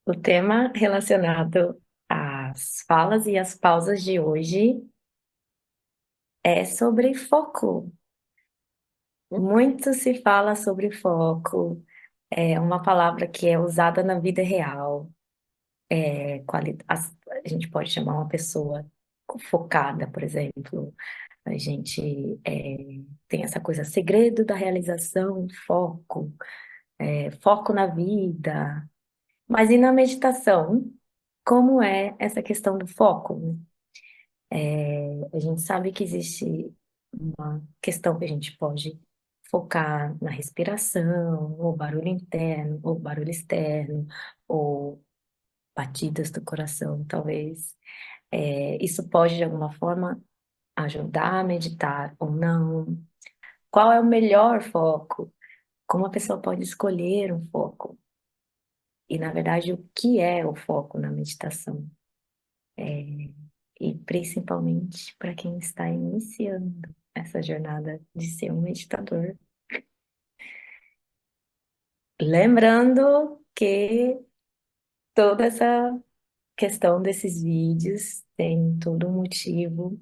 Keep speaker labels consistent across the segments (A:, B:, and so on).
A: O tema relacionado às falas e às pausas de hoje é sobre foco. Muito se fala sobre foco, é uma palavra que é usada na vida real. A gente pode chamar uma pessoa focada, por exemplo. A gente tem essa coisa, segredo da realização, foco, foco na vida. Mas e na meditação? Como é essa questão do foco? A gente sabe que existe uma questão que a gente pode focar na respiração, ou barulho interno, ou barulho externo, ou batidas do coração, talvez. Isso pode, de alguma forma, ajudar a meditar ou não. Qual é o melhor foco? Como a pessoa pode escolher um foco? E, na verdade, o que é o foco na meditação? E principalmente para quem está iniciando essa jornada de ser um meditador. Lembrando que toda essa questão desses vídeos tem todo um motivo,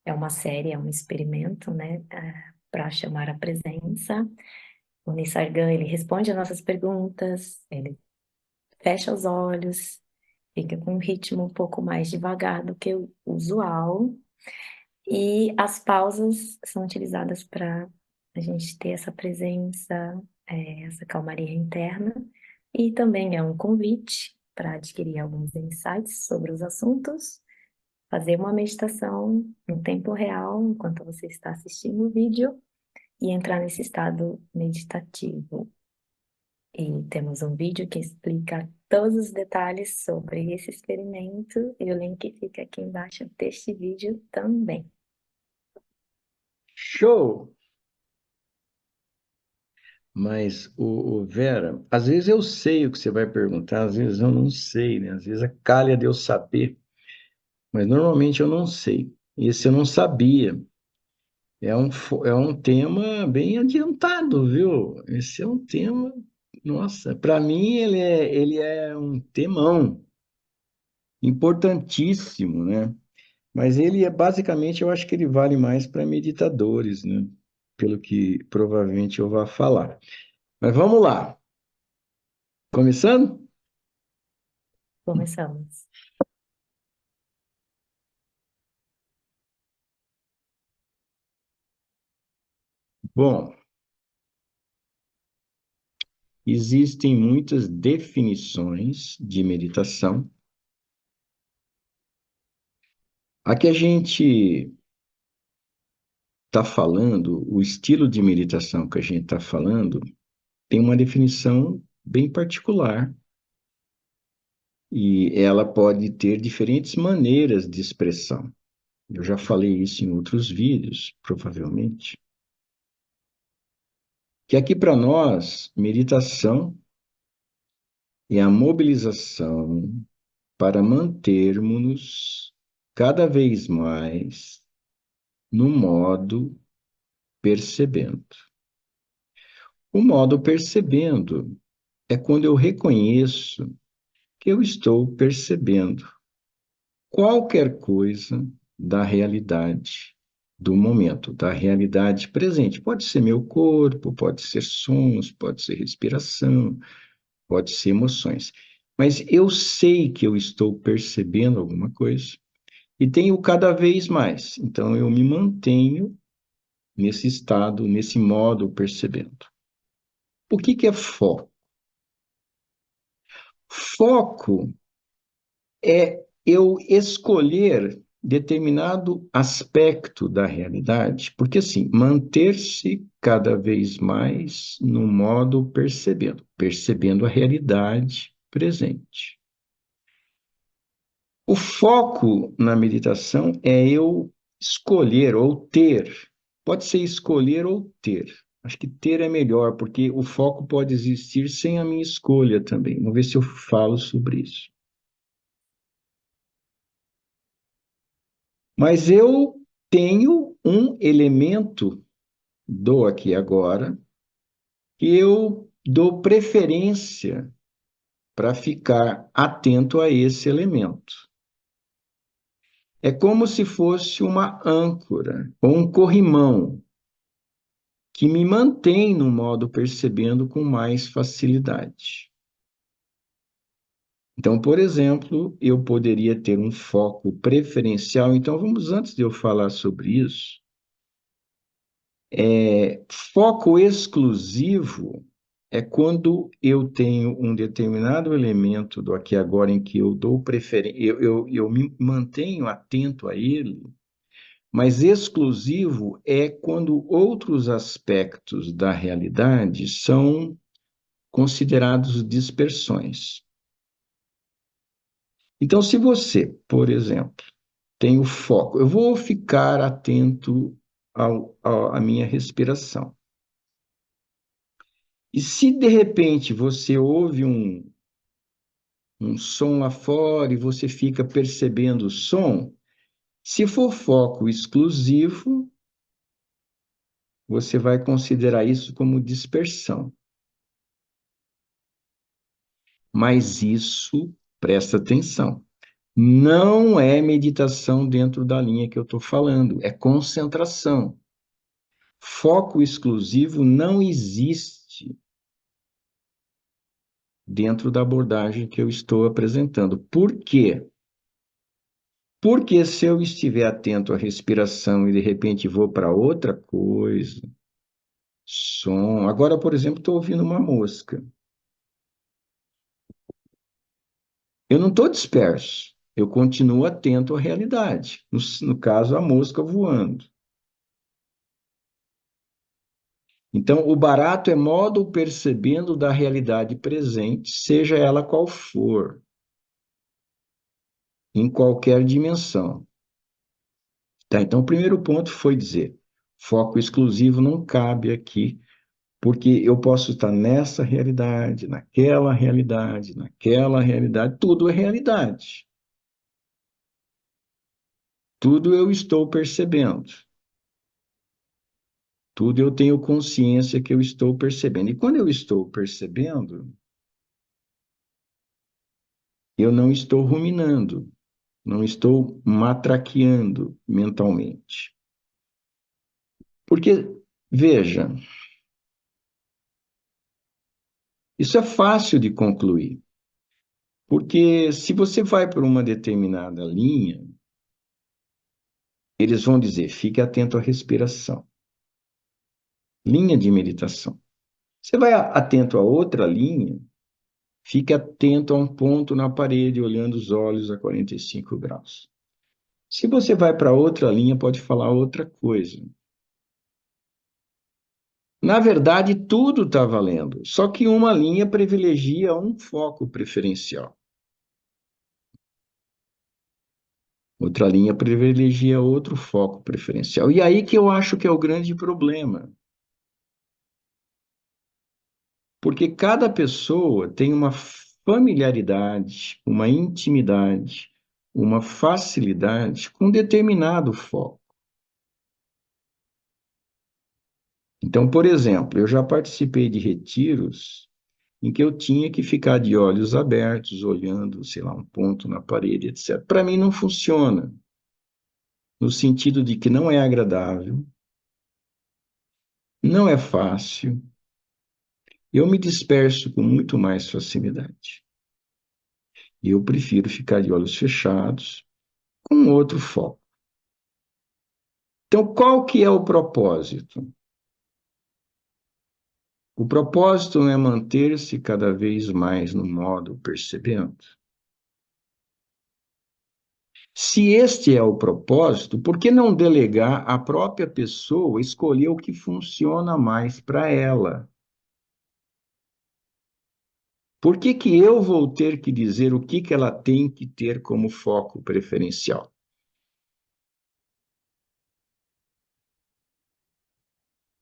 A: é uma série, é um experimento, né, para chamar a presença. O Nisargam, ele responde às nossas perguntas, ele fecha os olhos, fica com um ritmo um pouco mais devagar do que o usual. E as pausas são utilizadas para a gente ter essa presença, essa calmaria interna, e também é um convite para adquirir alguns insights sobre os assuntos, fazer uma meditação no tempo real, enquanto você está assistindo o vídeo, e entrar nesse estado meditativo. E temos um vídeo que explica todos os detalhes sobre esse experimento, e o link fica aqui embaixo deste vídeo também.
B: Show! Mas, o Vera, às vezes eu sei o que você vai perguntar, às vezes eu não sei, né? Às vezes calha de eu saber, mas normalmente eu não sei. Esse eu não sabia. É um tema bem adiantado, viu? Esse é um tema, nossa, para mim ele é um temão importantíssimo, né? Mas ele é basicamente, eu acho que ele vale mais para meditadores, né? Pelo que provavelmente eu vá falar. Mas vamos lá. Começando?
A: Começamos.
B: Bom, existem muitas definições de meditação. A que a gente está falando, o estilo de meditação que a gente está falando, tem uma definição bem particular e ela pode ter diferentes maneiras de expressão. Eu já falei isso em outros vídeos, provavelmente. Que aqui para nós, meditação é a mobilização para mantermos-nos cada vez mais no modo percebendo. O modo percebendo é quando eu reconheço que eu estou percebendo qualquer coisa da realidade do momento, da realidade presente. Pode ser meu corpo, pode ser sons, pode ser respiração, pode ser emoções. Mas eu sei que eu estou percebendo alguma coisa e tenho cada vez mais. Então eu me mantenho nesse estado, nesse modo percebendo. O que que é foco? Foco é eu escolher determinado aspecto da realidade, porque assim, manter-se cada vez mais no modo percebendo, percebendo a realidade presente. O foco na meditação é eu escolher ou ter. Pode ser escolher ou ter. Acho que ter é melhor, porque o foco pode existir sem a minha escolha também. Vamos ver se eu falo sobre isso. Mas eu tenho um elemento do aqui e agora que eu dou preferência para ficar atento a esse elemento. É como se fosse uma âncora ou um corrimão que me mantém no modo percebendo com mais facilidade. Então, por exemplo, eu poderia ter um foco preferencial. Então, vamos, antes de eu falar sobre isso, foco exclusivo é quando eu tenho um determinado elemento do aqui e agora em que eu dou preferência, eu me mantenho atento a ele, mas exclusivo é quando outros aspectos da realidade são considerados dispersões. Então, se você, por exemplo, tem o foco, eu vou ficar atento à minha respiração. E se de repente você ouve um som lá fora e você fica percebendo o som, se for foco exclusivo, você vai considerar isso como dispersão. Mas isso, presta atenção, não é meditação dentro da linha que eu estou falando, é concentração. Foco exclusivo não existe dentro da abordagem que eu estou apresentando. Por quê? Porque se eu estiver atento à respiração e de repente vou para outra coisa, som. Agora, por exemplo, estou ouvindo uma mosca. Eu não estou disperso. Eu continuo atento à realidade. No caso, a mosca voando. Então, o barato é modo percebendo da realidade presente, seja ela qual for, em qualquer dimensão. Tá? Então, o primeiro ponto foi dizer: foco exclusivo não cabe aqui, porque eu posso estar nessa realidade, naquela realidade, tudo é realidade. Tudo eu estou percebendo. Tudo eu tenho consciência que eu estou percebendo. E quando eu estou percebendo, eu não estou ruminando, não estou matraqueando mentalmente. Porque, veja, isso é fácil de concluir. Porque se você vai por uma determinada linha, eles vão dizer, fique atento à respiração. Linha de meditação. Você vai atento a outra linha, fique atento a um ponto na parede, olhando os olhos a 45 graus. Se você vai para outra linha, pode falar outra coisa. Na verdade, tudo está valendo, só que uma linha privilegia um foco preferencial. Outra linha privilegia outro foco preferencial. E aí que eu acho que é o grande problema. Porque cada pessoa tem uma familiaridade, uma intimidade, uma facilidade com determinado foco. Então, por exemplo, eu já participei de retiros em que eu tinha que ficar de olhos abertos, olhando, sei lá, um ponto na parede, etc. Para mim não funciona, no sentido de que não é agradável, não é fácil, eu me disperso com muito mais facilidade. E eu prefiro ficar de olhos fechados, com outro foco. Então, qual que é o propósito? O propósito é manter-se cada vez mais no modo percebendo. Se este é o propósito, por que não delegar à própria pessoa escolher o que funciona mais para ela? Por que que eu vou ter que dizer o que ela tem que ter como foco preferencial?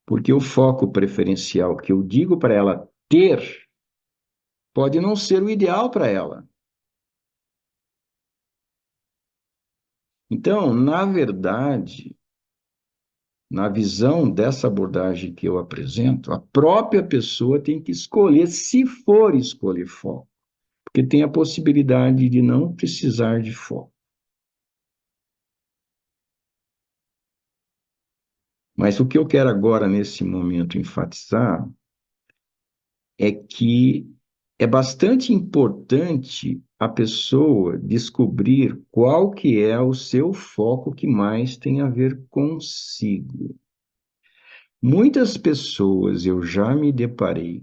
B: Porque o foco preferencial que eu digo para ela ter pode não ser o ideal para ela. Então, na verdade, na visão dessa abordagem que eu apresento, a própria pessoa tem que escolher, se for escolher foco. porque tem a possibilidade de não precisar de foco. Mas o que eu quero agora, nesse momento, enfatizar é que é bastante importante a pessoa descobrir qual que é o seu foco que mais tem a ver consigo. Muitas pessoas eu já me deparei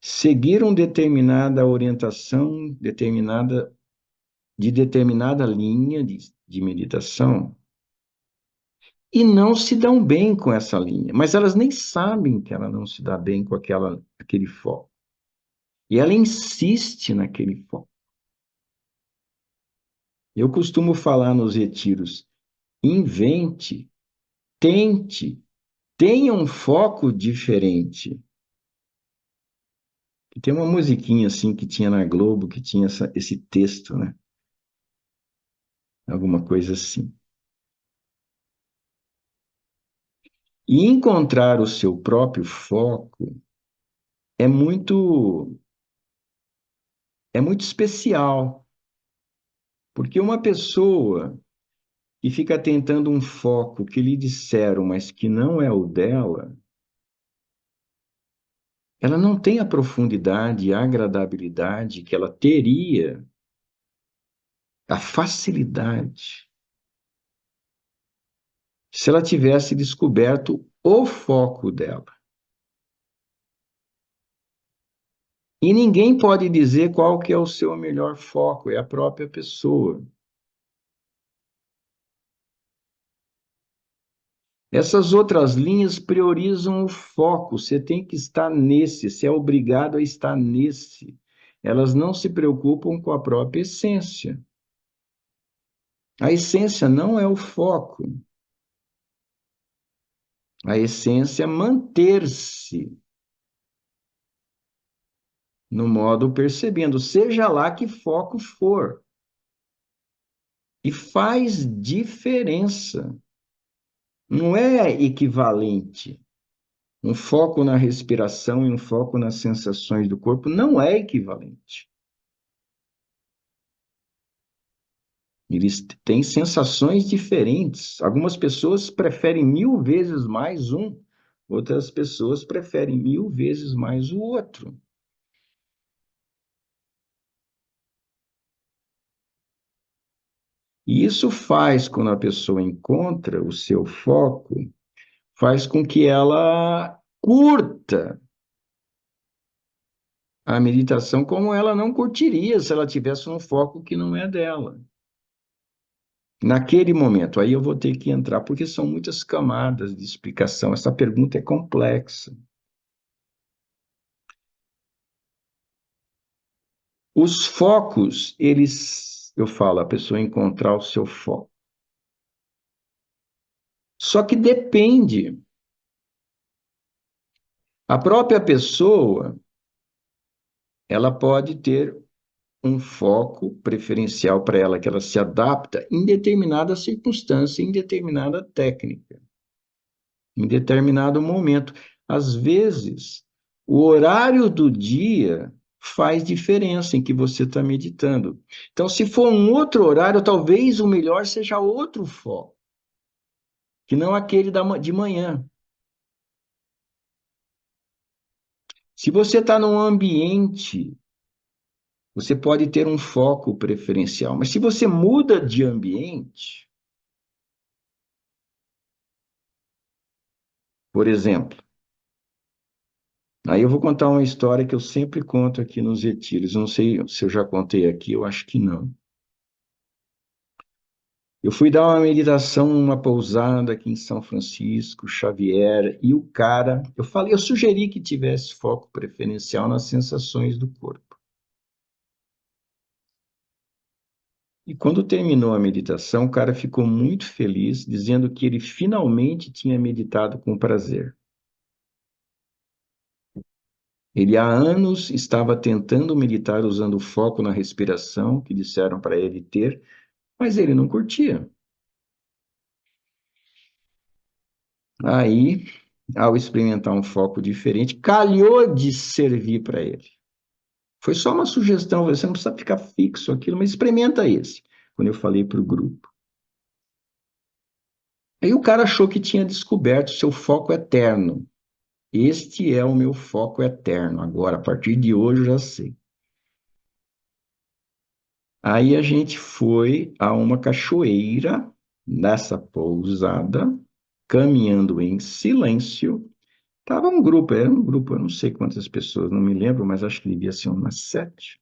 B: seguiram determinada orientação, determinada linha de meditação e não se dão bem com essa linha, mas elas nem sabem que ela não se dá bem com aquele foco. E ela insiste naquele foco. Eu costumo falar nos retiros, invente, tente, tenha um foco diferente. E tem uma musiquinha assim que tinha na Globo, que tinha esse texto, né? Alguma coisa assim. E encontrar o seu próprio foco é muito é muito especial, porque uma pessoa que fica tentando um foco que lhe disseram, mas que não é o dela, ela não tem a profundidade e a agradabilidade que ela teria, a facilidade, se ela tivesse descoberto o foco dela. E ninguém pode dizer qual que é o seu melhor foco, é a própria pessoa. Essas outras linhas priorizam o foco, você tem que estar nesse, você é obrigado a estar nesse. Elas não se preocupam com a própria essência. A essência não é o foco. A essência é manter-se no modo percebendo, seja lá que foco for. E faz diferença. Não é equivalente. Um foco na respiração e um foco nas sensações do corpo não é equivalente. Eles têm sensações diferentes. Algumas pessoas preferem 1000 vezes mais um, outras pessoas preferem 1000 vezes mais o outro. E isso faz, quando a pessoa encontra o seu foco, faz com que ela curta a meditação como ela não curtiria se ela tivesse um foco que não é dela. Naquele momento, aí eu vou ter que entrar, porque são muitas camadas de explicação. Essa pergunta é complexa. Os focos, eu falo, a pessoa encontrar o seu foco. Só que depende. A própria pessoa, ela pode ter um foco preferencial para ela, que ela se adapta em determinada circunstância, em determinada técnica, em determinado momento. Às vezes, o horário do dia faz diferença em que você está meditando. Então, se for um outro horário, talvez o melhor seja outro foco, que não aquele de manhã. Se você está num ambiente, você pode ter um foco preferencial, mas se você muda de ambiente, por exemplo, aí eu vou contar uma história que eu sempre conto aqui nos retiros. Não sei se eu já contei aqui, eu acho que não. Eu fui dar uma meditação numa pousada aqui em São Francisco, Xavier, e o cara, eu sugeri que tivesse foco preferencial nas sensações do corpo. E quando terminou a meditação, o cara ficou muito feliz, dizendo que ele finalmente tinha meditado com prazer. Ele há anos estava tentando meditar usando foco na respiração, que disseram para ele ter, mas ele não curtia. Aí ao experimentar um foco diferente, calhou de servir para ele. Foi só uma sugestão, você não precisa ficar fixo aquilo, mas experimenta esse, quando eu falei para o grupo. Aí o cara achou que tinha descoberto seu foco eterno. Este é o meu foco eterno. Agora, a partir de hoje, eu já sei. Aí a gente foi a uma cachoeira nessa pousada, caminhando em silêncio. Tava um grupo, era um grupo, eu não sei quantas pessoas, não me lembro, mas acho que devia ser umas 7.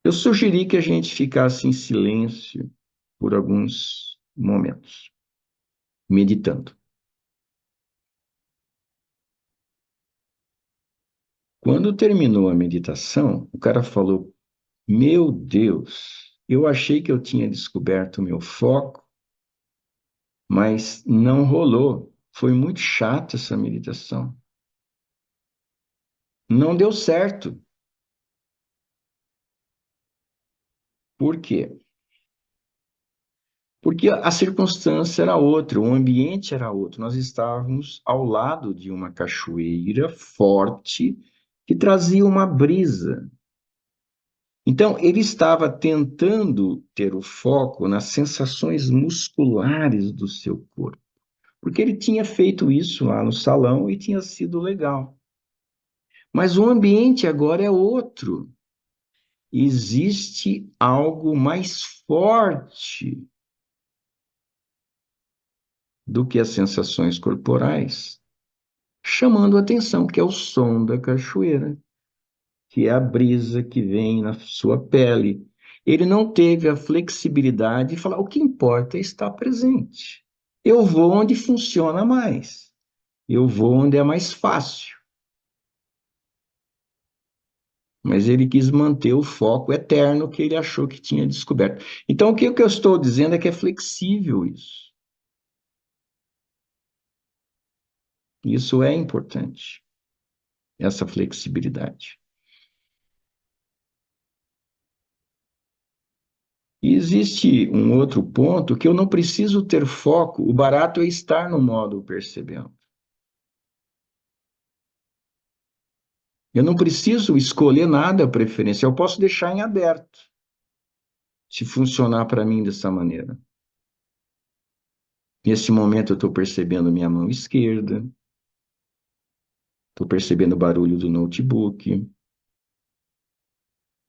B: Eu sugeri que a gente ficasse em silêncio por alguns momentos, meditando. Quando terminou a meditação, o cara falou: Meu Deus, eu achei que eu tinha descoberto o meu foco, mas não rolou. Foi muito chata essa meditação. Não deu certo. Por quê? Porque a circunstância era outra, o ambiente era outro. Nós estávamos ao lado de uma cachoeira forte que trazia uma brisa. Então, ele estava tentando ter o foco nas sensações musculares do seu corpo, porque ele tinha feito isso lá no salão e tinha sido legal. Mas o ambiente agora é outro. Existe algo mais forte do que as sensações corporais, chamando a atenção, que é o som da cachoeira, que é a brisa que vem na sua pele. Ele não teve a flexibilidade de falar: o que importa é estar presente. Eu vou onde funciona mais. Eu vou onde é mais fácil. Mas ele quis manter o foco eterno que ele achou que tinha descoberto. Então, o que eu estou dizendo é que é flexível isso. Isso é importante, essa flexibilidade. E existe um outro ponto que eu não preciso ter foco, o barato é estar no modo percebendo. Eu não preciso escolher nada preferencial, eu posso deixar em aberto, se funcionar para mim dessa maneira. Nesse momento eu estou percebendo minha mão esquerda, estou percebendo o barulho do notebook,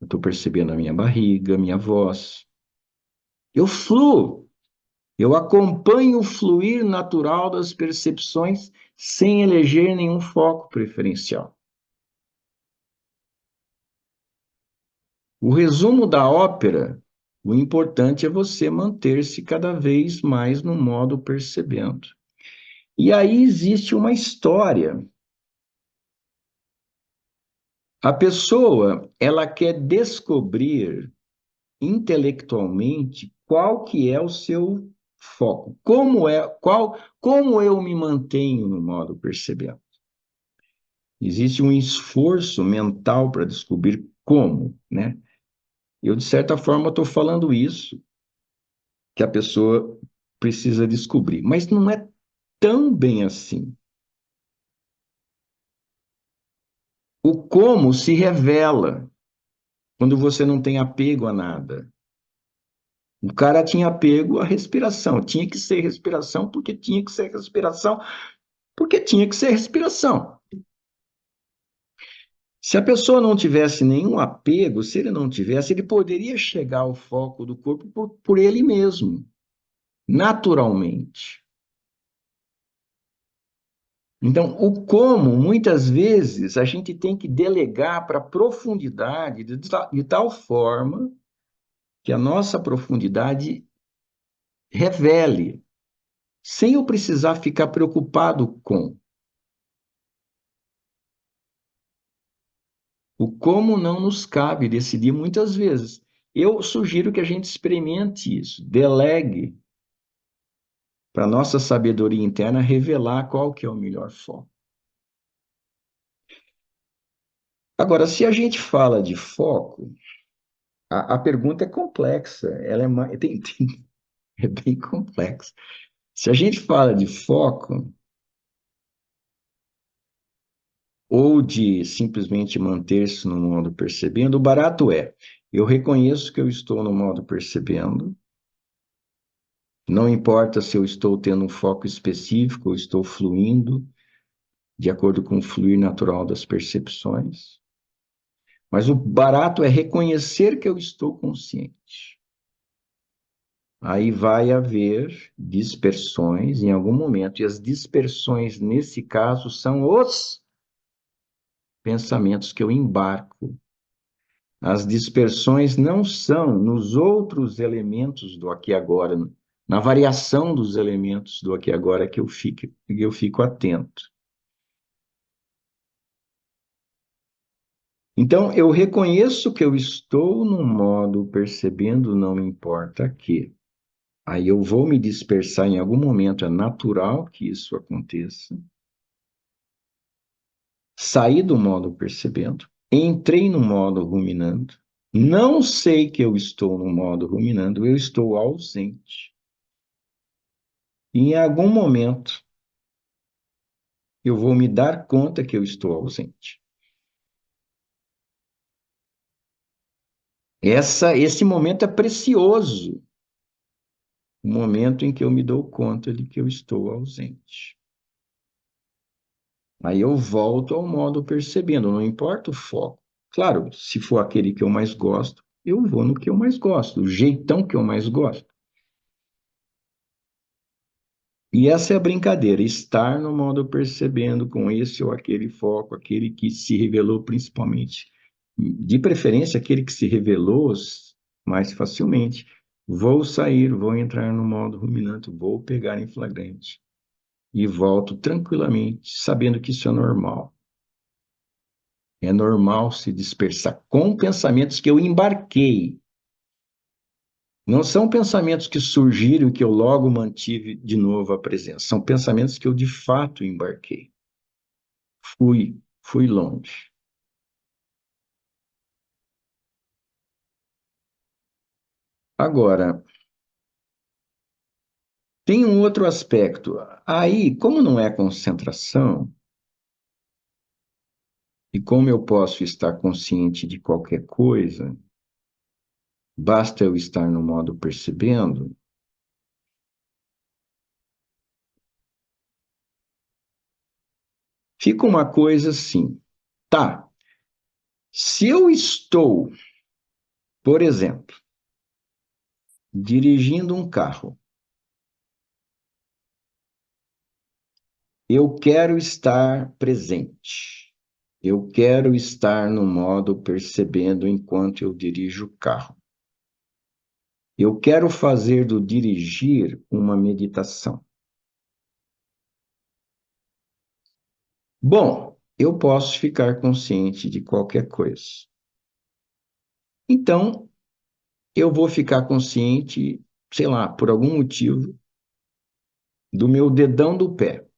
B: eu estou percebendo a minha barriga, minha voz. Eu fluo, eu acompanho o fluir natural das percepções sem eleger nenhum foco preferencial. O resumo da ópera, o importante é você manter-se cada vez mais no modo percebendo. E aí existe uma história. A pessoa, ela quer descobrir intelectualmente qual que é o seu foco, como eu me mantenho no modo percebendo. Existe um esforço mental para descobrir como, né? Eu, de certa forma, estou falando isso, que a pessoa precisa descobrir, mas não é tão bem assim. O como se revela quando você não tem apego a nada. O cara tinha apego à respiração, tinha que ser respiração porque tinha que ser respiração, porque tinha que ser respiração. Se a pessoa não tivesse nenhum apego, se ele não tivesse, ele poderia chegar ao foco do corpo por ele mesmo, naturalmente. Então, o como, muitas vezes, a gente tem que delegar para a profundidade de tal forma que a nossa profundidade revele, sem eu precisar ficar preocupado com. O como não nos cabe decidir muitas vezes. Eu sugiro que a gente experimente isso, delegue para a nossa sabedoria interna revelar qual que é o melhor foco. Agora, se a gente fala de foco, a pergunta é complexa, ela é bem complexa. Se a gente fala de foco, ou de simplesmente manter-se no modo percebendo, o barato é, eu reconheço que eu estou no modo percebendo, não importa se eu estou tendo um foco específico ou estou fluindo de acordo com o fluir natural das percepções, mas o barato é reconhecer que eu estou consciente. Aí vai haver dispersões em algum momento, e as dispersões, nesse caso, são os pensamentos que eu embarco. As dispersões não são nos outros elementos do aqui e agora, na variação dos elementos do aqui e agora que eu fico atento. Então, eu reconheço que eu estou no modo percebendo, não importa que. Aí eu vou me dispersar em algum momento, é natural que isso aconteça. Saí do modo percebendo, entrei no modo ruminando, não sei que eu estou no modo ruminando, eu estou ausente. E em algum momento eu vou me dar conta que eu estou ausente. Esse momento é precioso, o momento em que eu me dou conta de que eu estou ausente. Aí eu volto ao modo percebendo, não importa o foco. Claro, se for aquele que eu mais gosto, eu vou no que eu mais gosto, o jeitão que eu mais gosto. E essa é a brincadeira, estar no modo percebendo com esse ou aquele foco, aquele que se revelou principalmente. De preferência, aquele que se revelou mais facilmente. Vou sair, vou entrar no modo ruminante, vou pegar em flagrante. E volto tranquilamente, sabendo que isso é normal. É normal se dispersar com pensamentos que eu embarquei. Não são pensamentos que surgiram e que eu logo mantive de novo a presença. São pensamentos que eu de fato embarquei. Fui longe. Agora, tem um outro aspecto. Aí, como não é concentração, e como eu posso estar consciente de qualquer coisa, basta eu estar no modo percebendo, fica uma coisa assim. Tá, se eu estou, por exemplo, dirigindo um carro, eu quero estar presente. Eu quero estar no modo percebendo enquanto eu dirijo o carro. Eu quero fazer do dirigir uma meditação. Bom, eu posso ficar consciente de qualquer coisa. Então, eu vou ficar consciente, sei lá, por algum motivo, do meu dedão do pé.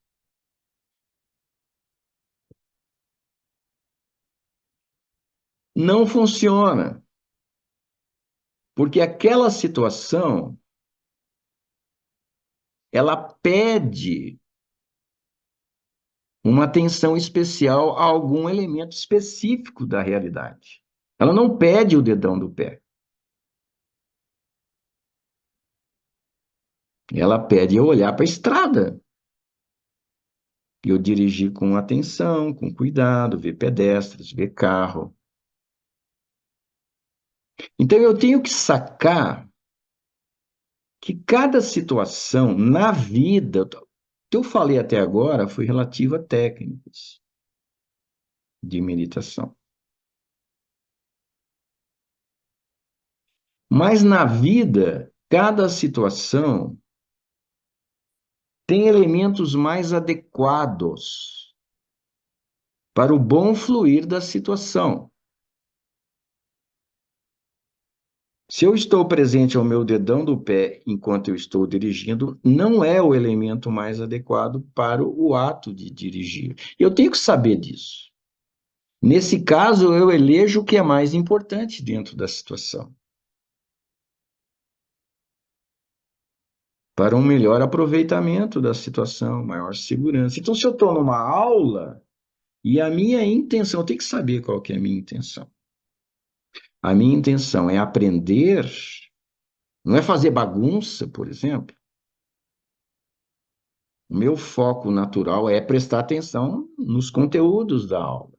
B: Não funciona, porque aquela situação, ela pede uma atenção especial a algum elemento específico da realidade. Ela não pede o dedão do pé. Ela pede eu olhar para a estrada. Eu dirigir com atenção, com cuidado, ver pedestres, ver carro. Então eu tenho que sacar que cada situação na vida, o que eu falei até agora foi relativo a técnicas de meditação. Mas na vida, cada situação tem elementos mais adequados para o bom fluir da situação. Se eu estou presente ao meu dedão do pé enquanto eu estou dirigindo, não é o elemento mais adequado para o ato de dirigir. Eu tenho que saber disso. Nesse caso, eu elejo o que é mais importante dentro da situação, para um melhor aproveitamento da situação, maior segurança. Então, se eu estou numa aula, E a minha intenção, eu tenho que saber qual que é a minha intenção. A minha intenção é aprender, não é fazer bagunça, por exemplo. O meu foco natural é prestar atenção nos conteúdos da aula.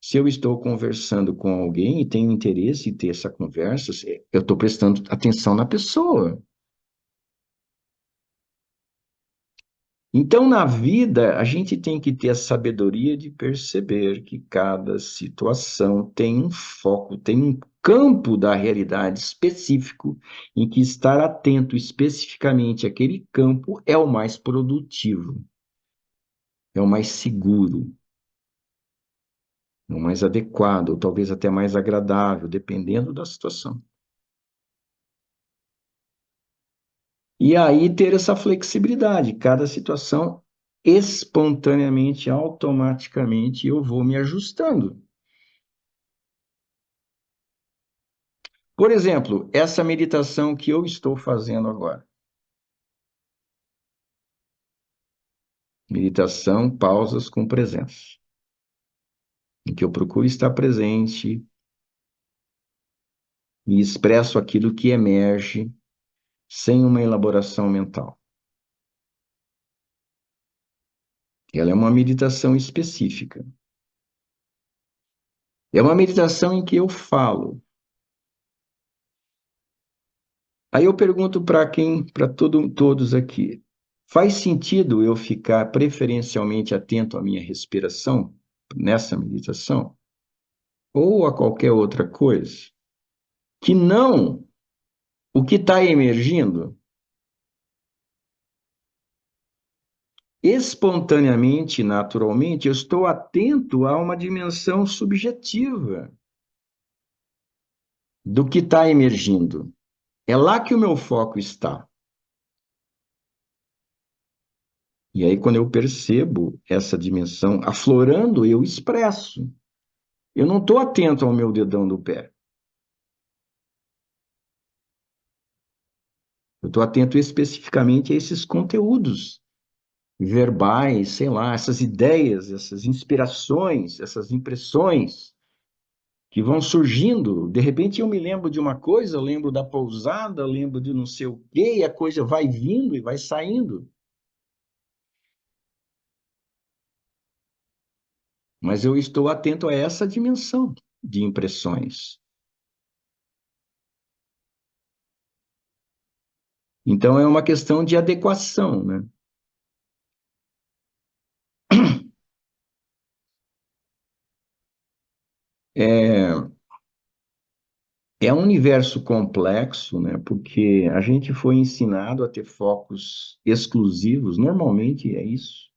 B: Se eu estou conversando com alguém e tenho interesse em ter essa conversa, eu estou prestando atenção na pessoa. Então, na vida, a gente tem que ter a sabedoria de perceber que cada situação tem um foco, tem um campo da realidade específico, em que estar atento especificamente àquele campo é o mais produtivo, é o mais seguro, é o mais adequado, ou talvez até mais agradável, dependendo da situação. E aí ter essa flexibilidade, cada situação espontaneamente, automaticamente, eu vou me ajustando. Por exemplo, essa meditação que eu estou fazendo agora. Meditação, pausas com presença. Em que eu procuro estar presente e expresso aquilo que emerge sem uma elaboração mental. Ela é uma meditação específica. É uma meditação em que eu falo. Aí eu pergunto para quem, para todos aqui, faz sentido eu ficar preferencialmente atento à minha respiração nessa meditação? Ou a qualquer outra coisa? Que não o que está emergindo, espontaneamente, naturalmente, eu estou atento a uma dimensão subjetiva do que está emergindo. É lá que o meu foco está. E aí, quando eu percebo essa dimensão aflorando, eu expresso. Eu não estou atento ao meu dedão do pé. Eu estou atento especificamente a esses conteúdos verbais, sei lá, essas ideias, essas inspirações, essas impressões que vão surgindo. De repente eu me lembro de uma coisa, eu lembro da pousada, lembro de não sei o quê, e a coisa vai vindo e vai saindo. Mas eu estou atento a essa dimensão de impressões. Então é uma questão de adequação, né? É, é um universo complexo, né? Porque a gente foi ensinado a ter focos exclusivos, normalmente é isso.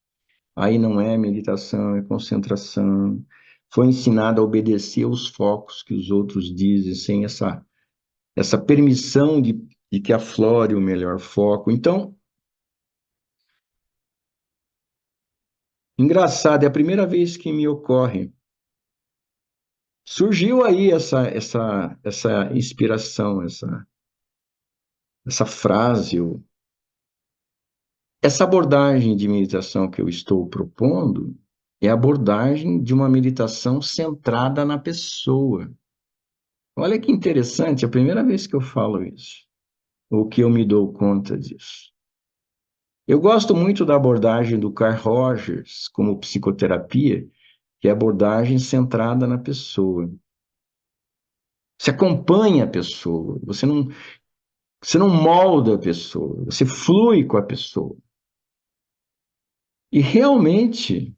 B: Aí não é meditação, é concentração. Foi ensinado a obedecer os focos que os outros dizem, sem essa permissão de que aflore o melhor foco. Então, engraçado, é a primeira vez que me ocorre. Surgiu aí essa inspiração, essa frase, essa abordagem de meditação que eu estou propondo é a abordagem de uma meditação centrada na pessoa. Olha que interessante, é a primeira vez que eu falo isso, ou que eu me dou conta disso. Eu gosto muito da abordagem do Carl Rogers como psicoterapia, que é a abordagem centrada na pessoa. Você acompanha a pessoa, você não molda a pessoa, você flui com a pessoa. E realmente,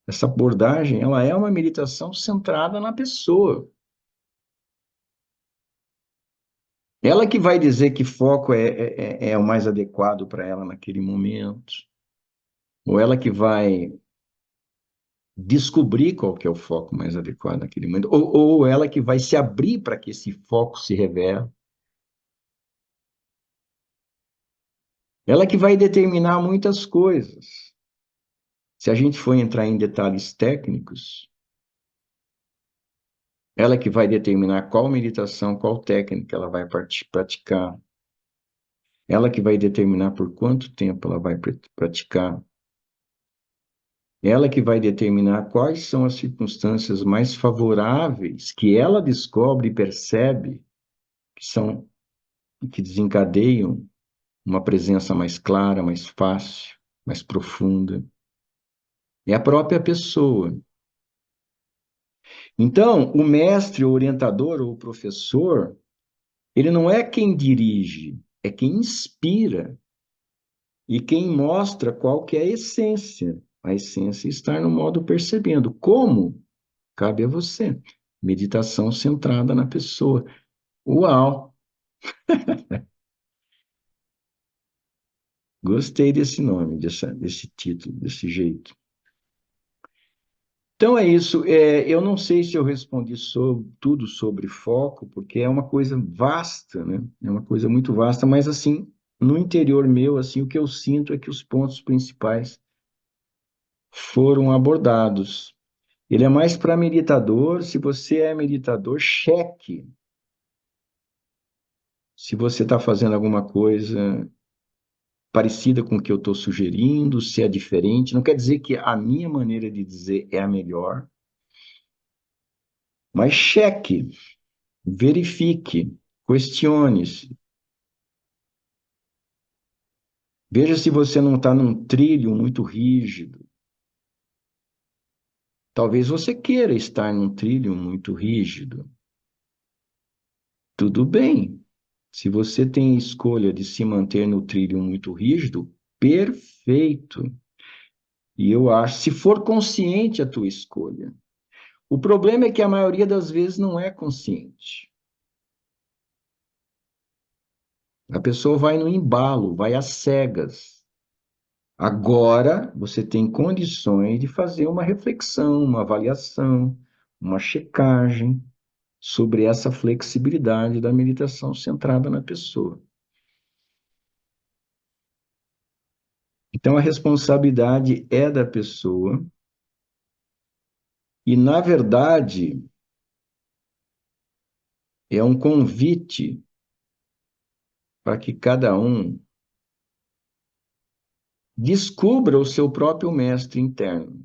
B: essa abordagem, ela é uma meditação centrada na pessoa. Ela que vai dizer que foco é o mais adequado para ela naquele momento, ou ela que vai descobrir qual que é o foco mais adequado naquele momento, ou ela que vai se abrir para que esse foco se revele. Ela que vai determinar muitas coisas. Se a gente for entrar em detalhes técnicos, ela que vai determinar qual meditação, qual técnica ela vai praticar. ela que vai determinar por quanto tempo ela vai praticar, ela que vai determinar quais são as circunstâncias mais favoráveis que ela descobre e percebe que são que desencadeiam uma presença mais clara, mais fácil, mais profunda. É a própria pessoa. Então, o mestre, o orientador ou o professor, ele não é quem dirige, é quem inspira e quem mostra qual que é a essência. A essência está no modo percebendo. Como? Cabe a você. Meditação centrada na pessoa. Uau! Gostei desse nome, desse título, desse jeito. Então é isso. Eu não sei se eu respondi tudo sobre foco, porque é uma coisa vasta, né? É uma coisa muito vasta, mas assim, no interior meu, assim, o que eu sinto é que os pontos principais foram abordados. Ele é mais para meditador. Se você é meditador, cheque se você está fazendo alguma coisa parecida com o que eu estou sugerindo, se é diferente. Não quer dizer que a minha maneira de dizer é a melhor, mas cheque, verifique, questione-se. Veja se você não está num trilho muito rígido. Talvez você queira estar num trilho muito rígido. Tudo bem. Se você tem a escolha de se manter no trilho muito rígido, perfeito. E eu acho, se for consciente a tua escolha. O problema é que a maioria das vezes não é consciente. A pessoa vai no embalo, vai às cegas. Agora você tem condições de fazer uma reflexão, uma avaliação, uma checagem sobre essa flexibilidade da meditação centrada na pessoa. Então a responsabilidade é da pessoa e, na verdade, é um convite para que cada um descubra o seu próprio mestre interno.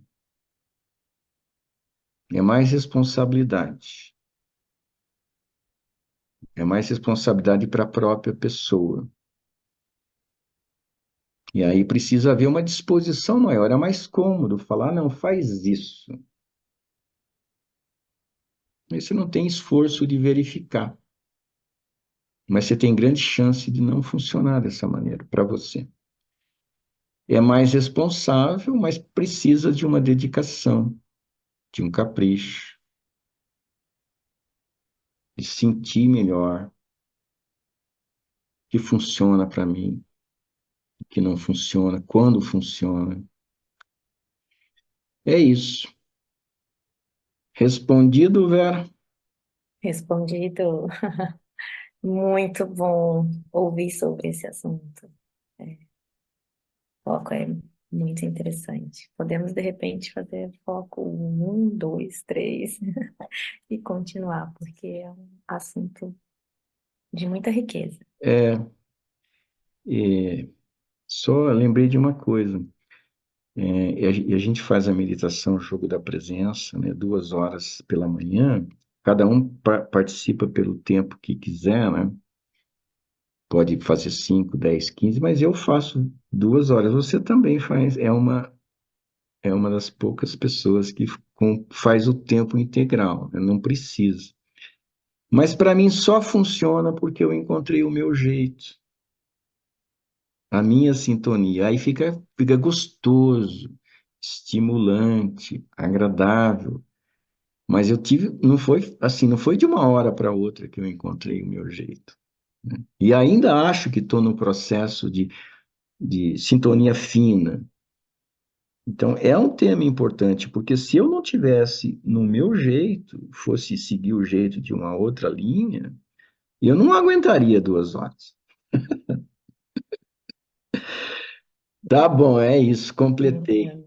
B: É mais responsabilidade. É mais responsabilidade para a própria pessoa. E aí precisa haver uma disposição maior. É mais cômodo falar, não, faz isso. Aí você não tem esforço de verificar. Mas você tem grande chance de não funcionar dessa maneira para você. É mais responsável, mas precisa de uma dedicação, de um capricho, de sentir melhor o que funciona para mim, o que não funciona, quando funciona. É isso. Respondido, Vera?
A: Respondido. Muito bom ouvir sobre esse assunto. É, foco é muito interessante. Podemos, de repente, fazer foco um, dois, três e continuar, porque é um assunto de muita riqueza.
B: É, é, só lembrei de uma coisa. E a gente faz a meditação, o jogo da presença, né, 2 horas pela manhã. Cada um participa pelo tempo que quiser, né? Pode fazer 5, 10, 15, mas eu faço 2 horas. Você também faz. É uma das poucas pessoas que faz o tempo integral, né? Não precisa. Mas para mim só funciona porque eu encontrei o meu jeito, a minha sintonia. Aí fica gostoso, estimulante, agradável. Mas eu tive, não foi assim, não foi de uma hora para outra que eu encontrei o meu jeito, né? E ainda acho que estou no processo de sintonia fina. Então, é um tema importante, porque se eu não tivesse no meu jeito, fosse seguir o jeito de uma outra linha, eu não aguentaria 2 horas. Tá bom, é isso, completei.
A: Entendo.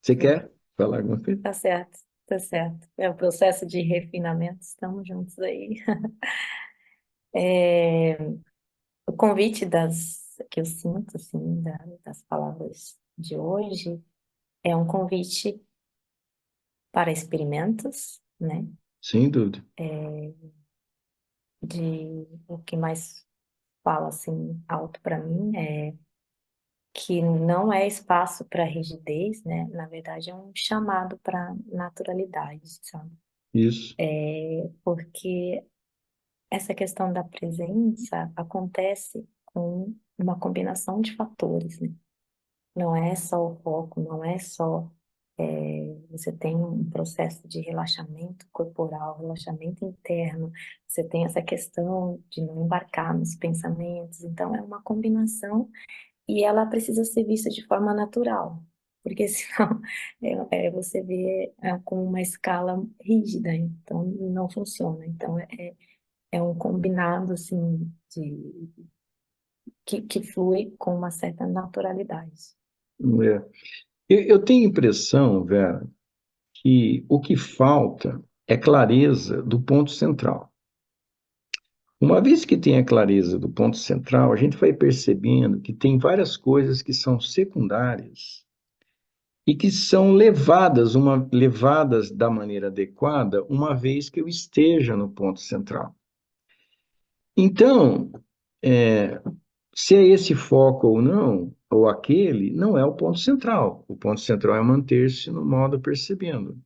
B: Você
A: É,
B: quer falar alguma coisa?
A: tá certo, tá certo. É o processo de refinamento, estamos juntos aí. É, O convite que eu sinto, assim, das palavras de hoje é um convite para experimentos, né?
B: Sem dúvida.
A: De o que mais fala assim alto para mim é que não é espaço para rigidez, né? Na verdade, é um chamado para naturalidade, sabe?
B: Isso.
A: Porque essa questão da presença acontece com uma combinação de fatores, né? Não é só o foco, não é só você tem um processo de relaxamento corporal, relaxamento interno, você tem essa questão de não embarcar nos pensamentos, então é uma combinação e ela precisa ser vista de forma natural, porque senão você vê com uma escala rígida, então não funciona. Então é um combinado assim que flui com uma certa naturalidade.
B: É. Eu tenho a impressão, Vera, que o que falta é clareza do ponto central. Uma vez que tem a clareza do ponto central, a gente vai percebendo que tem várias coisas que são secundárias e que são levadas da maneira adequada, uma vez que eu esteja no ponto central. Então, é, se é esse foco ou não, ou aquele, não é o ponto central. O ponto central é manter-se no modo percebendo.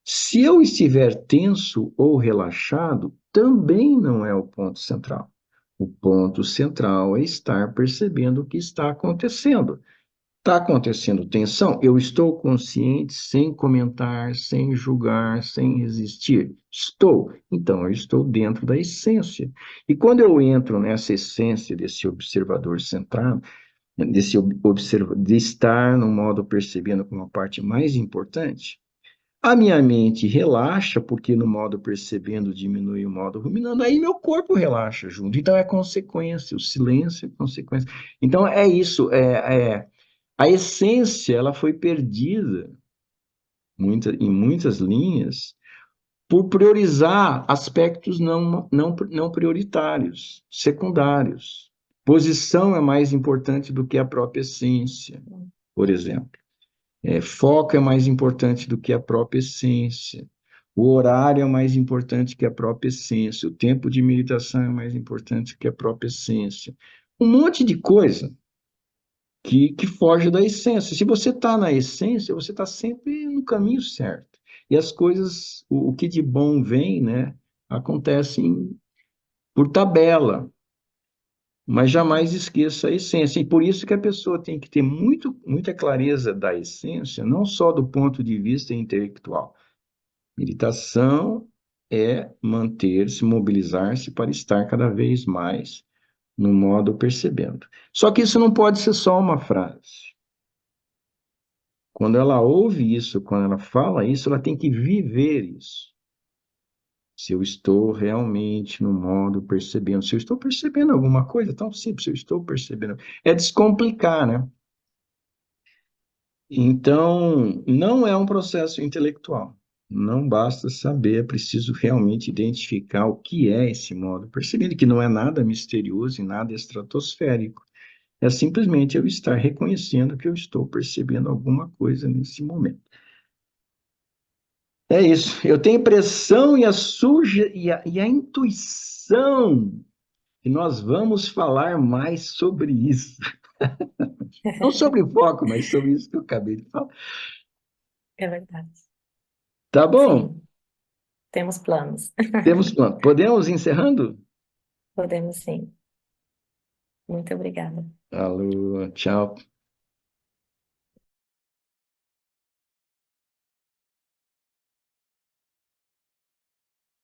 B: Se eu estiver tenso ou relaxado, também não é o ponto central. O ponto central é estar percebendo o que está acontecendo. Está acontecendo tensão? Eu estou consciente, sem comentar, sem julgar, sem resistir. Estou. Então, eu estou dentro da essência. E quando eu entro nessa essência desse observador centrado, de estar no modo percebendo como a parte mais importante, a minha mente relaxa, porque no modo percebendo diminui o modo ruminando, aí meu corpo relaxa junto. Então é consequência, o silêncio é consequência. Então é isso, a essência ela foi perdida em muitas linhas por priorizar aspectos não prioritários, secundários. Posição é mais importante do que a própria essência, por exemplo. Foco é mais importante do que a própria essência. O horário é mais importante que a própria essência. O tempo de meditação é mais importante que a própria essência. Um monte de coisa que foge da essência. Se você está na essência, você está sempre no caminho certo. E as coisas, o que de bom vem, né, acontecem por tabela, mas jamais esqueça a essência. E por isso que a pessoa tem que ter muita clareza da essência, não só do ponto de vista intelectual. Meditação é manter-se, mobilizar-se para estar cada vez mais no modo percebendo. Só que isso não pode ser só uma frase. Quando ela ouve isso, quando ela fala isso, ela tem que viver isso. Se eu estou realmente no modo percebendo, se eu estou percebendo alguma coisa tão simples, se eu estou percebendo, é descomplicar, né? Então, não é um processo intelectual. Não basta saber, é preciso realmente identificar o que é esse modo percebendo, que não é nada misterioso e nada estratosférico. É simplesmente eu estar reconhecendo que eu estou percebendo alguma coisa nesse momento. É isso. Eu tenho a impressão e a intuição que nós vamos falar mais sobre isso. Não sobre o foco, mas sobre isso que eu acabei de falar.
A: É verdade.
B: Tá bom?
A: Sim, temos planos.
B: Temos plano. Podemos ir encerrando?
A: Podemos sim. Muito obrigada.
B: Alô, tchau.